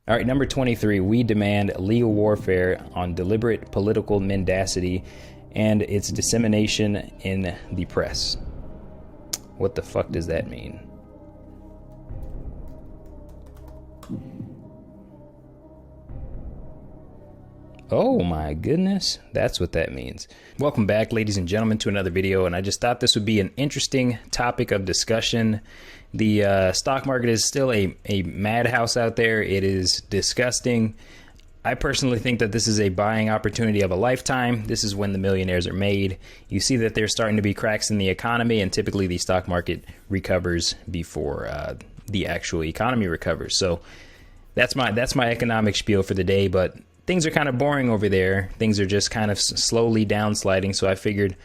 All right, number 23, we demand legal warfare on deliberate political mendacity and its dissemination in the press. What the fuck does that mean? Oh my goodness, that's what that means. Welcome back, ladies and gentlemen, to another video, and I just thought this would be an interesting topic of discussion. The stock market is still a madhouse out there. It is disgusting. I personally think that this is a buying opportunity of a lifetime. This is when the millionaires are made. You see that there's starting to be cracks in the economy, and typically the stock market recovers before the actual economy recovers. So that's my economic spiel for the day, but things are kind of boring over there. Things are just kind of slowly downsliding. So I figured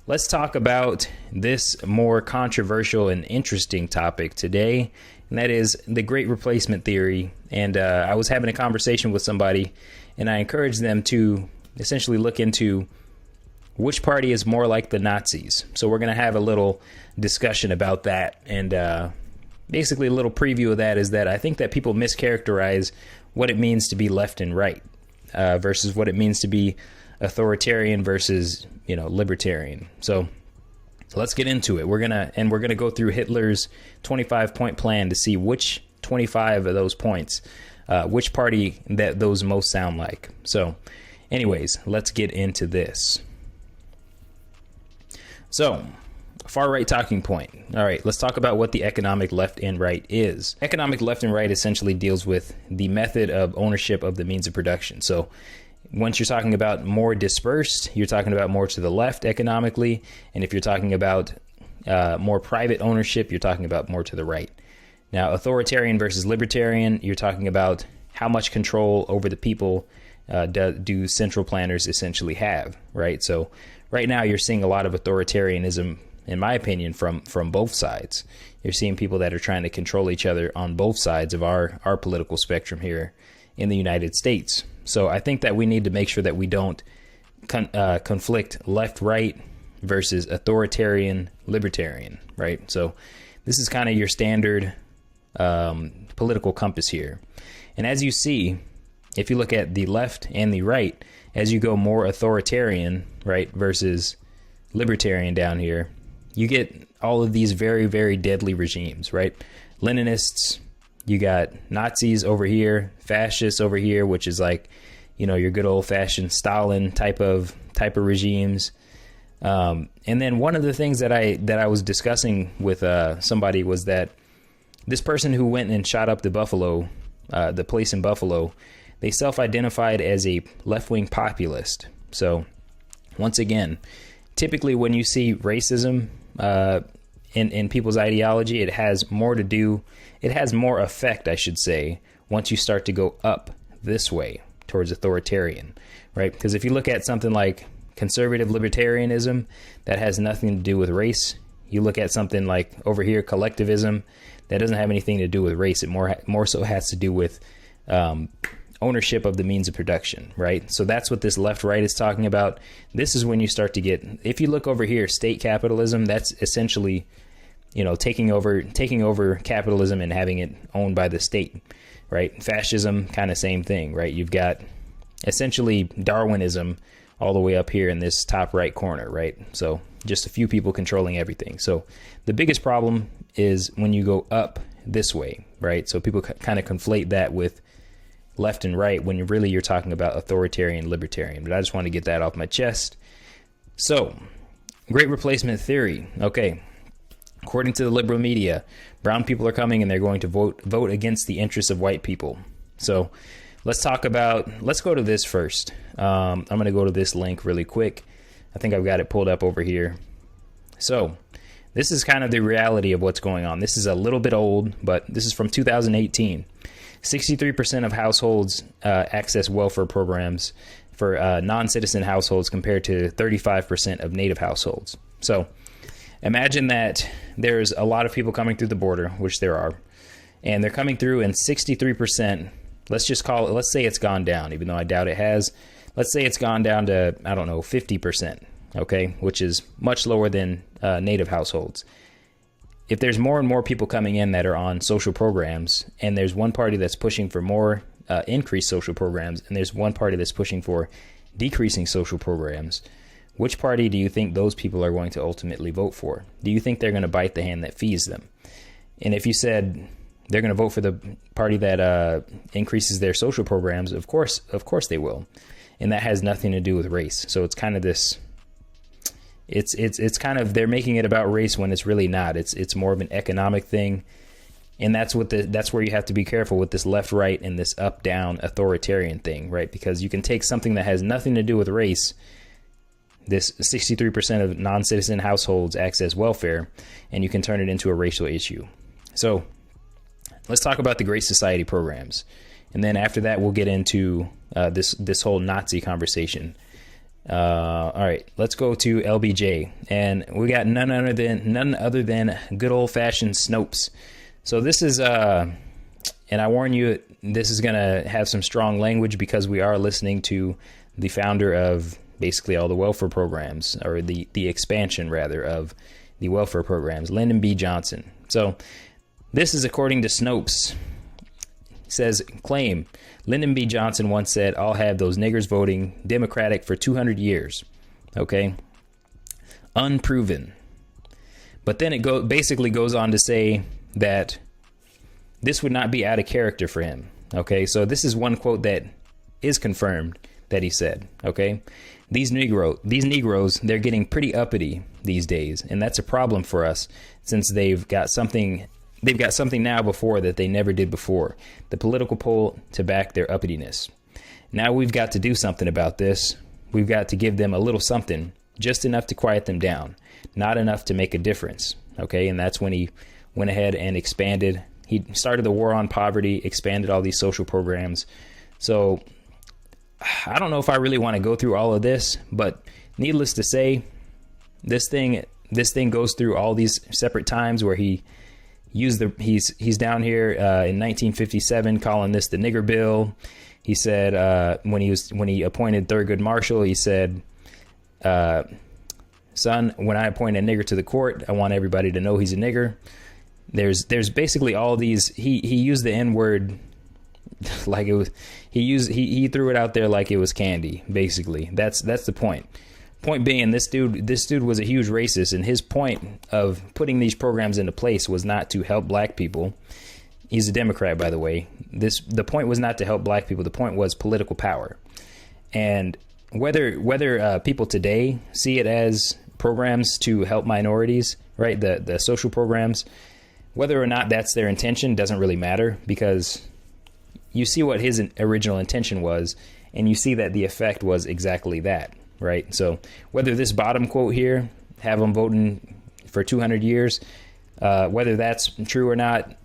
let's talk about this more controversial and interesting topic today, and that is the Great Replacement Theory. And I was having a conversation with somebody, and I encouraged them to essentially look into which party is more like the Nazis. So we're going to have a little discussion about that, and basically a little preview of that is that I think that people mischaracterize what it means to be left and right versus what it means to be authoritarian versus, libertarian. So let's get into it. We're gonna go through Hitler's 25-point plan to see which 25 of those points, which party that those most sound like. So anyways, let's get into this. So, far right talking point. All right, let's talk about what the economic left and right is. Economic left and right essentially deals with the method of ownership of the means of production. So once you're talking about more dispersed, you're talking about more to the left economically. And if you're talking about more private ownership, you're talking about more to the right. Now, authoritarian versus libertarian, you're talking about how much control over the people do central planners essentially have, right? So right now you're seeing a lot of authoritarianism, in my opinion, from both sides. You're seeing people that are trying to control each other on both sides of our political spectrum here in the United States. So I think that we need to make sure that we don't conflict left-right versus authoritarian-libertarian, right? So this is kind of your standard political compass here. And as you see, if you look at the left and the right, as you go more authoritarian, right, versus libertarian down here, you get all of these very, very deadly regimes, right? Leninists, you got Nazis over here, fascists over here, which is like, your good old fashioned Stalin type of regimes. And then one of the things that I was discussing with somebody was that this person who went and shot up the place in Buffalo, they self-identified as a left-wing populist. So once again, typically when you see racism in people's ideology, it has more effect, I should say, once you start to go up this way towards authoritarian, right? Because if you look at something like conservative libertarianism, that has nothing to do with race. You look at something like over here, collectivism, that doesn't have anything to do with race. It more so has to do with ownership of the means of production, right? So that's what this left-right is talking about. This is when you start to get, if you look over here, state capitalism, that's essentially, taking over capitalism and having it owned by the state, right? Fascism, kind of same thing, right? You've got essentially Darwinism all the way up here in this top right corner, right? So just a few people controlling everything. So the biggest problem is when you go up this way, right? So people kind of conflate that with left and right when really you're talking about authoritarian, libertarian. But I just want to get that off my chest. So, Great Replacement Theory. Okay. According to the liberal media, brown people are coming and they're going to vote against the interests of white people. So let's go to this first. I'm going to go to this link really quick. I think I've got it pulled up over here. So this is kind of the reality of what's going on. This is a little bit old, but this is from 2018. 63% of households access welfare programs for non-citizen households compared to 35% of native households. So imagine that there's a lot of people coming through the border, which there are, and they're coming through, and 63%, let's say it's gone down, even though I doubt it has. Let's say it's gone down to, 50%, okay, which is much lower than native households. If there's more and more people coming in that are on social programs, and there's one party that's pushing for more increase social programs, and there's one party that's pushing for decreasing social programs, which party do you think those people are going to ultimately vote for? Do you think they're going to bite the hand that feeds them? And if you said they're going to vote for the party that increases their social programs, of course they will. And that has nothing to do with race. So it's kind of this, it's kind of, they're making it about race when it's really not. It's more of an economic thing. And that's where you have to be careful with this left, right, and this up, down authoritarian thing, right? Because you can take something that has nothing to do with race, this 63% of non-citizen households access welfare, and you can turn it into a racial issue. So let's talk about the Great Society programs. And then after that, we'll get into this whole Nazi conversation. All right, let's go to LBJ. And we got none other than good old-fashioned Snopes. So this is, and I warn you, this is going to have some strong language because we are listening to the founder of basically all the welfare programs, or the expansion, rather, of the welfare programs, Lyndon B. Johnson. So this is according to Snopes. It says, claim, Lyndon B. Johnson once said, I'll have those niggers voting Democratic for 200 years. Okay? Unproven. But then it basically goes on to say that this would not be out of character for him. Okay, so this is one quote that is confirmed that he said. Okay, these Negroes, they're getting pretty uppity these days, and that's a problem for us since they've got something now before that they never did before, the political pull to back their uppityness. Now we've got to do something about this. We've got to give them a little something, just enough to quiet them down, not enough to make a difference. Okay, and that's when he went ahead and expanded. He started the war on poverty, expanded all these social programs. So I don't know if I really want to go through all of this, but needless to say, this thing goes through all these separate times where he used he's down here in 1957 calling this the nigger bill. He said when he appointed Thurgood Marshall, he said, son, when I appoint a nigger to the court, I want everybody to know he's a nigger. There's basically all these. He used the N-word like it was. He threw it out there like it was candy. Basically, that's the point. Point being, this dude was a huge racist, and his point of putting these programs into place was not to help black people. He's a Democrat, by the way. The point was not to help black people. The point was political power, and whether people today see it as programs to help minorities, right? The social programs. Whether or not that's their intention doesn't really matter, because you see what his original intention was, and you see that the effect was exactly that, right? So whether this bottom quote here, have them voting for 200 years, whether that's true or not,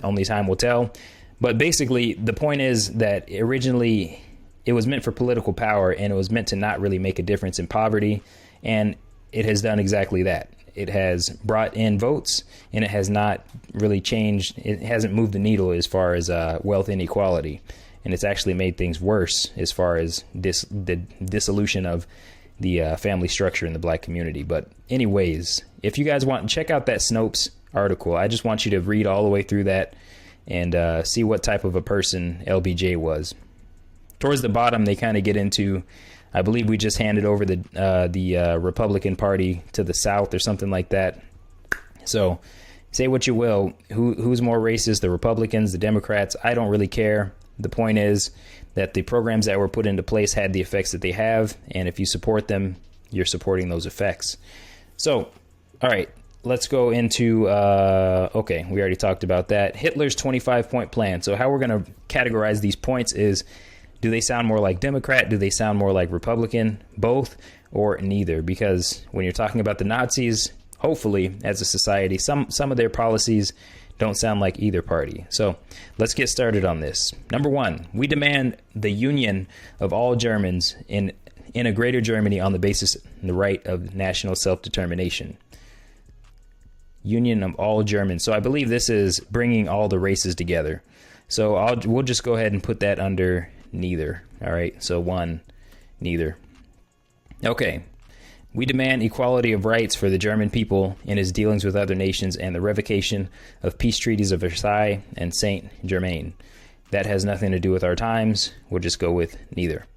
only time will tell. But basically, the point is that originally it was meant for political power, and it was meant to not really make a difference in poverty, and it has done exactly that. It has brought in votes, and it has not really changed. It hasn't moved the needle as far as wealth inequality, and it's actually made things worse as far as the dissolution of the family structure in the black community. But anyways, if you guys want, check out that Snopes article. I just want you to read all the way through that and see what type of a person LBJ was. Towards the bottom, they kind of get into, I believe we just handed over the Republican Party to the South or something like that. So say what you will, who's more racist, the Republicans, the Democrats? I don't really care. The point is that the programs that were put into place had the effects that they have, and if you support them, you're supporting those effects. So, all right, let's go into, okay, we already talked about that. Hitler's 25-point plan. So how we're going to categorize these points is, do they sound more like Democrat? Do they sound more like Republican? Both or neither? Because when you're talking about the Nazis, hopefully, as a society, some of their policies don't sound like either party. So let's get started on this. Number one, we demand the union of all Germans in a greater Germany on the basis of the right of national self-determination. Union of all Germans. So I believe this is bringing all the races together. So we'll just go ahead and put that under neither. All right. So one, neither. Okay. We demand equality of rights for the German people in his dealings with other nations and the revocation of peace treaties of Versailles and Saint-Germain. That has nothing to do with our times. We'll just go with neither.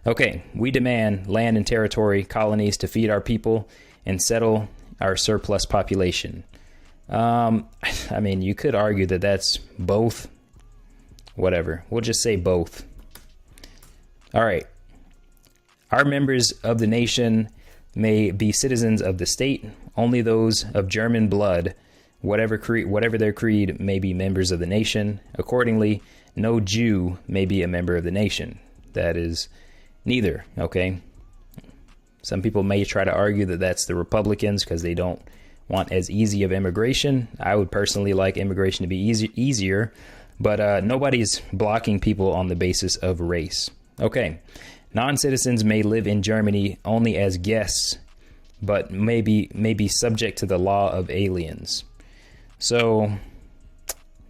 Okay, we demand land and territory, colonies to feed our people and settle our surplus population. I mean, you could argue that that's both. Whatever. We'll just say both. All right. Our members of the nation may be citizens of the state. Only those of German blood, whatever their creed, may be members of the nation. Accordingly, no Jew may be a member of the nation. That is neither, okay? Some people may try to argue that that's the Republicans because they don't want as easy of immigration. I would personally like immigration to be easier, but nobody's blocking people on the basis of race. Okay, non-citizens may live in Germany only as guests, but may be subject to the law of aliens. So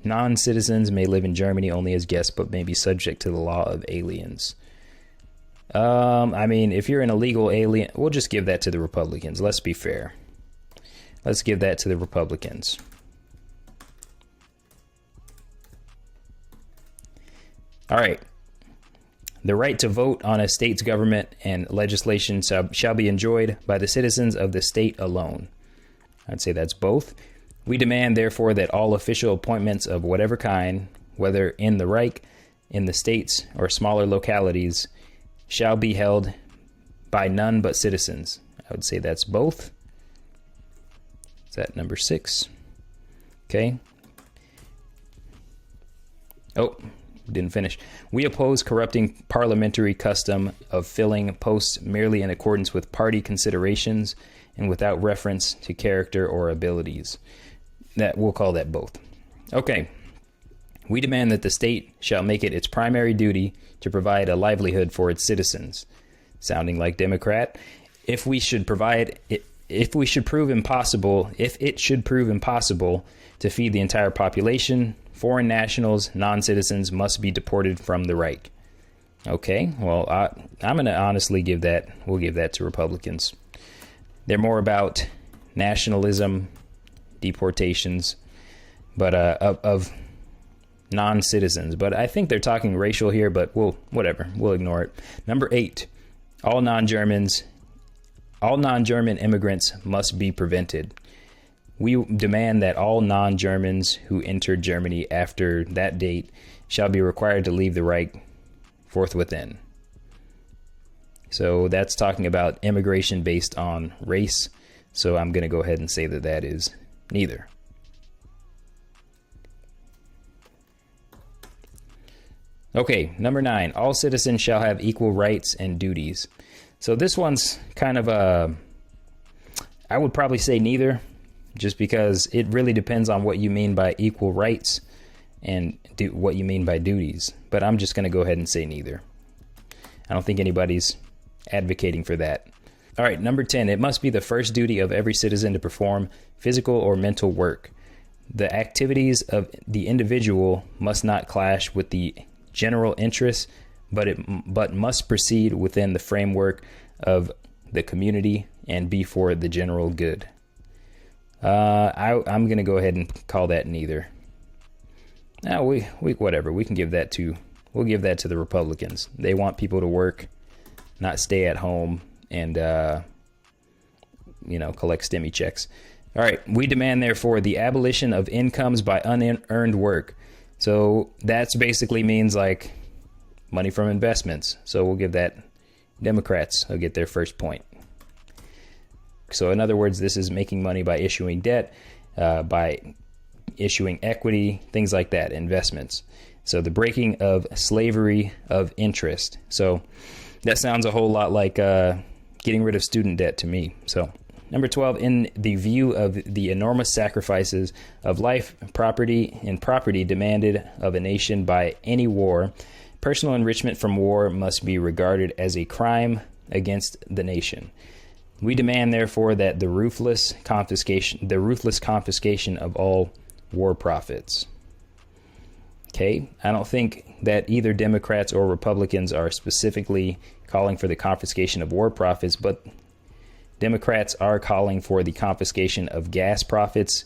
non-citizens may live in Germany only as guests, but may be subject to the law of aliens. I mean, if you're an illegal alien, we'll just give that to the Republicans. Let's be fair. Let's give that to the Republicans. All right. The right to vote on a state's government and legislation shall be enjoyed by the citizens of the state alone. I'd say that's both. We demand, therefore, that all official appointments of whatever kind, whether in the Reich, in the states, or smaller localities, shall be held by none but citizens. I would say that's both. Is that number 6? Okay. Oh, didn't finish. We oppose corrupting parliamentary custom of filling posts merely in accordance with party considerations and without reference to character or abilities. That we'll call that both. Okay. We demand that the state shall make it its primary duty to provide a livelihood for its citizens. Sounding like Democrat. If it should prove impossible to feed the entire population, foreign nationals, non-citizens must be deported from the Reich. Okay, well, I'm going to honestly we'll give that to Republicans. They're more about nationalism, deportations, but of non-citizens. But I think they're talking racial here, but we'll ignore it. Number 8, all non-German immigrants must be prevented. We demand that all non-Germans who entered Germany after that date shall be required to leave the Reich forthwith. So that's talking about immigration based on race. So I'm going to go ahead and say that that is neither. Okay, number 9, all citizens shall have equal rights and duties. So this one's kind of I would probably say neither, just because it really depends on what you mean by equal rights and what you mean by duties. But I'm just going to go ahead and say neither. I don't think anybody's advocating for that. All right, number 10, it must be the first duty of every citizen to perform physical or mental work. The activities of the individual must not clash with the general interests, but must proceed within the framework of the community and be for the general good. I'm going to go ahead and call that neither. Now whatever. We'll give that to the Republicans. They want people to work, not stay at home and collect STEMI checks. All right. We demand, therefore, the abolition of incomes by unearned work. So that's basically means like money from investments. So we'll give that Democrats will get their first point. So in other words, this is making money by issuing debt, by issuing equity, things like that, investments. So the breaking of slavery of interest. So that sounds a whole lot like getting rid of student debt to me. So number 12, in the view of the enormous sacrifices of life, property demanded of a nation by any war, personal enrichment from war must be regarded as a crime against the nation. We demand, therefore, that the ruthless confiscation of all war profits. Okay, I don't think that either Democrats or Republicans are specifically calling for the confiscation of war profits, but Democrats are calling for the confiscation of gas profits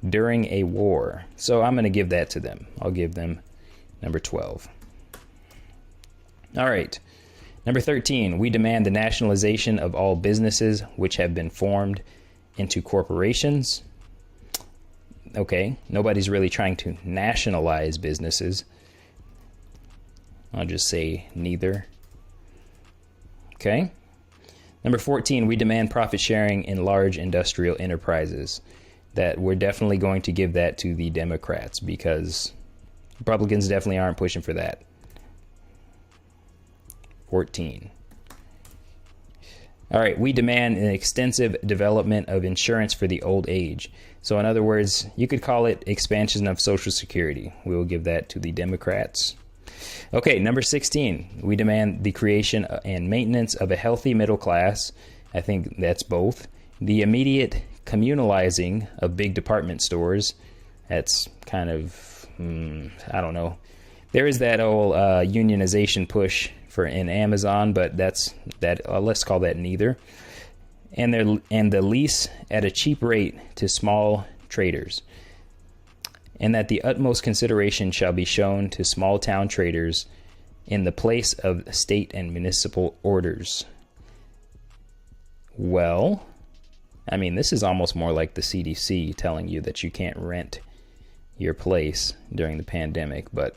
during a war. So I'm going to give that to them. I'll give them number 12. All right. Number 13, we demand the nationalization of all businesses which have been formed into corporations. Okay, nobody's really trying to nationalize businesses. I'll just say neither. Okay. Number 14, we demand profit sharing in large industrial enterprises. That we're definitely going to give that to the Democrats because Republicans definitely aren't pushing for that. 14. All right, we demand an extensive development of insurance for the old age. So in other words, you could call it expansion of Social Security. We will give that to the Democrats. Okay, number 16, we demand the creation and maintenance of a healthy middle class. I think that's both. The immediate communalizing of big department stores. That's kind of, I don't know. There is that old unionization push in Amazon, but let's call that neither. And the lease at a cheap rate to small traders. And that the utmost consideration shall be shown to small town traders in the place of state and municipal orders. Well, I mean, this is almost more like the CDC telling you that you can't rent your place during the pandemic, but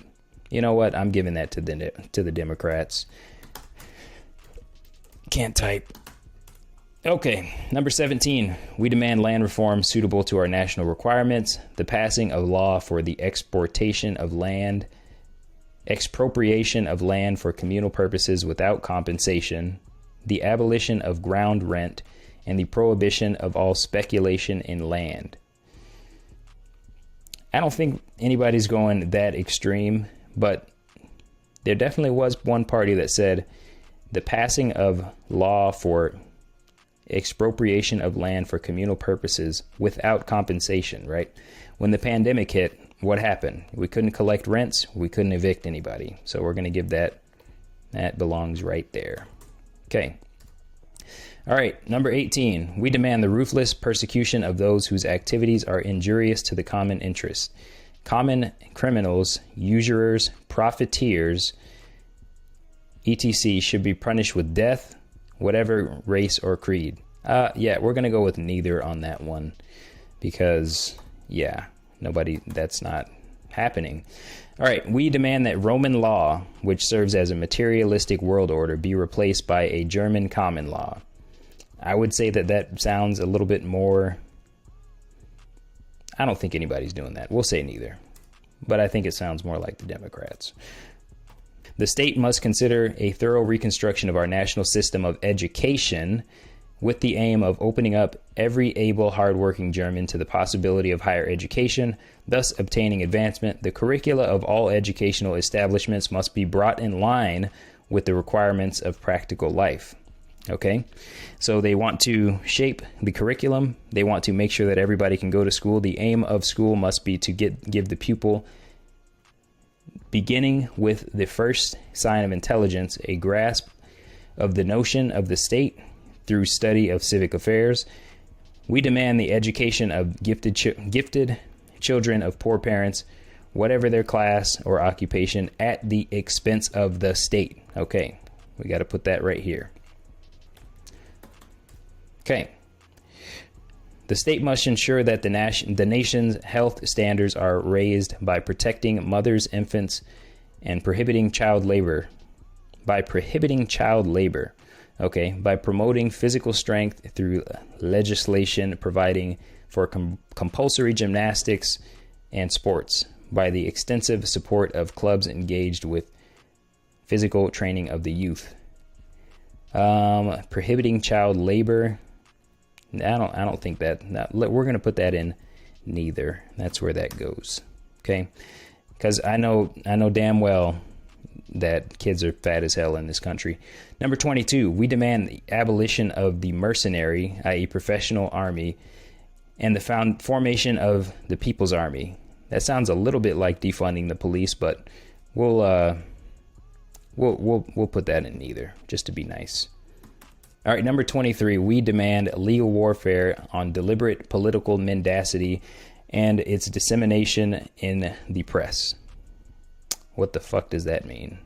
you know what? I'm giving that to the Democrats. Can't type. Okay, number 17, we demand land reform suitable to our national requirements, the passing of law for the expropriation of land for communal purposes without compensation, the abolition of ground rent, and the prohibition of all speculation in land. I don't think anybody's going that extreme, but there definitely was one party that said the passing of law for expropriation of land for communal purposes without compensation, right? When the pandemic hit, what happened? We couldn't collect rents. We couldn't evict anybody. So we're going to give that belongs right there. Okay. All right. Number 18, we demand the ruthless persecution of those whose activities are injurious to the common interest. Common criminals, usurers, profiteers, etc. should be punished with death, whatever race or creed. Yeah, we're going to go with neither on that one because, yeah, that's not happening. All right, we demand that Roman law, which serves as a materialistic world order, be replaced by a German common law. I would say that sounds a little bit more. I don't think anybody's doing that. We'll say neither, but I think it sounds more like the Democrats. The state must consider a thorough reconstruction of our national system of education with the aim of opening up every able, hardworking German to the possibility of higher education, thus obtaining advancement. The curricula of all educational establishments must be brought in line with the requirements of practical life. Okay, so they want to shape the curriculum. They want to make sure that everybody can go to school. The aim of school must be to give the pupil, beginning with the first sign of intelligence, a grasp of the notion of the state through study of civic affairs. We demand the education of gifted children of poor parents, whatever their class or occupation, at the expense of the state. Okay, we got to put that right here. Okay. The state must ensure that the nation's health standards are raised by protecting mothers, infants, and prohibiting child labor. By promoting physical strength through legislation providing for compulsory gymnastics and sports. By the extensive support of clubs engaged with physical training of the youth. Prohibiting child labor. I don't think that. We're going to put that in neither. That's where that goes. Okay, because I know damn well that kids are fat as hell in this country. Number 22, we demand the abolition of the mercenary, i.e. professional army, and the formation of the People's Army. That sounds a little bit like defunding the police, but we'll put that in neither, just to be nice. All right, number 23, we demand legal warfare on deliberate political mendacity and its dissemination in the press. What the fuck does that mean?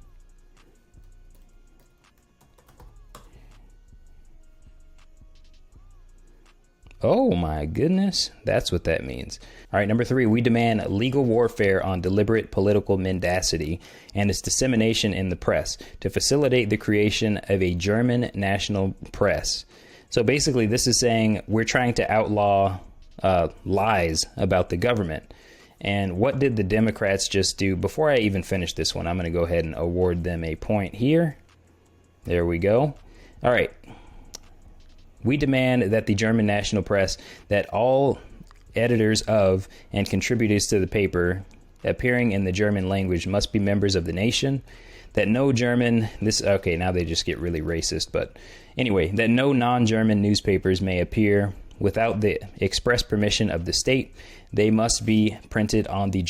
Oh my goodness, that's what that means. All right, number 3, we demand legal warfare on deliberate political mendacity and its dissemination in the press to facilitate the creation of a German national press. So basically, this is saying we're trying to outlaw lies about the government. And what did the Democrats just do? Before I even finish this one, I'm going to go ahead and award them a point here. There we go. All right. We demand that the German national press, that all editors of and contributors to the paper appearing in the German language must be members of the nation, that no German, okay, now they just get really racist, but anyway, that no non-German newspapers may appear without the express permission of the state. They must be printed in the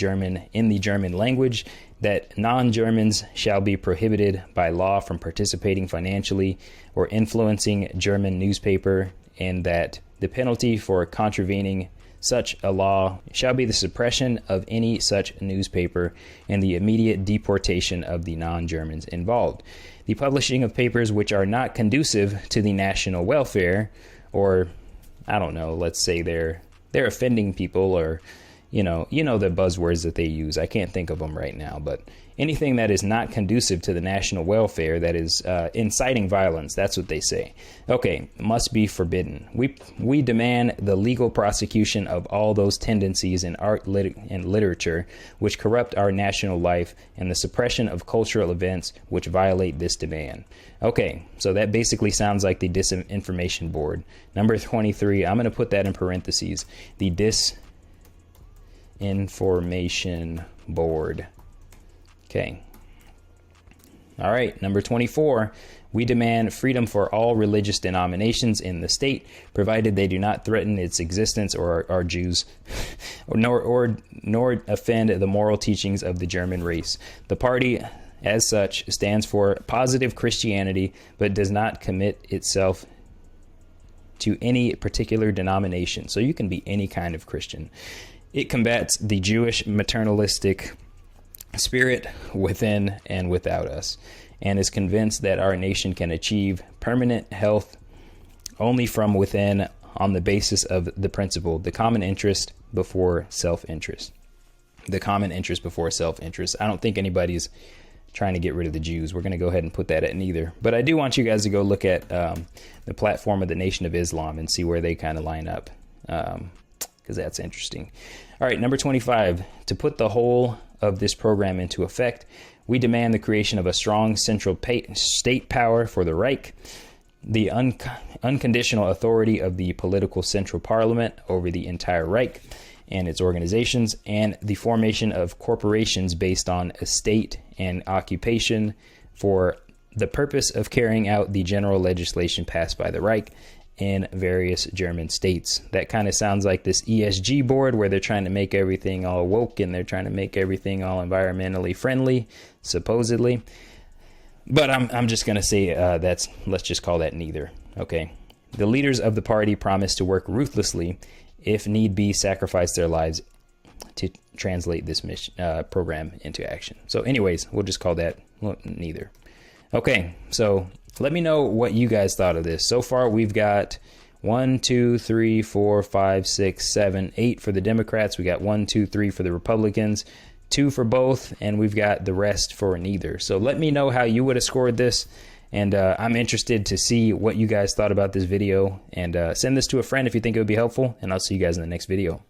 German language, that non-Germans shall be prohibited by law from participating financially or influencing German newspaper, and that the penalty for contravening such a law shall be the suppression of any such newspaper and the immediate deportation of the non-Germans involved. The publishing of papers which are not conducive to the national welfare, or I don't know, let's say they're offending people, or you know the buzzwords that they use. I can't think of them right now, but anything that is not conducive to the national welfare, that is inciting violence, that's what they say. Okay, must be forbidden. We demand the legal prosecution of all those tendencies in art and literature which corrupt our national life, and the suppression of cultural events which violate this demand. Okay, so that basically sounds like the Disinformation Board. Number 23, I'm going to put that in parentheses. The Disinformation Board. Okay. All right. Number 24, we demand freedom for all religious denominations in the state, provided they do not threaten its existence or are Jews, nor offend the moral teachings of the German race. The party, as such, stands for positive Christianity, but does not commit itself to any particular denomination. So you can be any kind of Christian. It combats the Jewish maternalistic spirit within and without us, and is convinced that our nation can achieve permanent health only from within, on the basis of the principle, the common interest before self-interest. The common interest before self-interest. I don't think anybody's trying to get rid of the Jews. We're going to go ahead and put that at neither. But I do want you guys to go look at the platform of the Nation of Islam and see where they kind of line up, because that's interesting. All right, number 25, to put the whole of this program into effect, we demand the creation of a strong central state power for the Reich, the unconditional authority of the political central parliament over the entire Reich and its organizations, and the formation of corporations based on estate and occupation for the purpose of carrying out the general legislation passed by the Reich in various German states. That kind of sounds like this ESG board, where they're trying to make everything all woke and they're trying to make everything all environmentally friendly, supposedly. But I'm just going to say let's just call that neither. Okay. The leaders of the party promise to work ruthlessly, if need be, sacrifice their lives to translate this program into action. So anyways, we'll just call that neither. Okay, so let me know what you guys thought of this. So far, we've got 1, 2, 3, 4, 5, 6, 7, 8 for the Democrats. We got 1, 2, 3 for the Republicans, 2 for both, and we've got the rest for neither. So let me know how you would have scored this, and I'm interested to see what you guys thought about this video. And send this to a friend if you think it would be helpful, and I'll see you guys in the next video.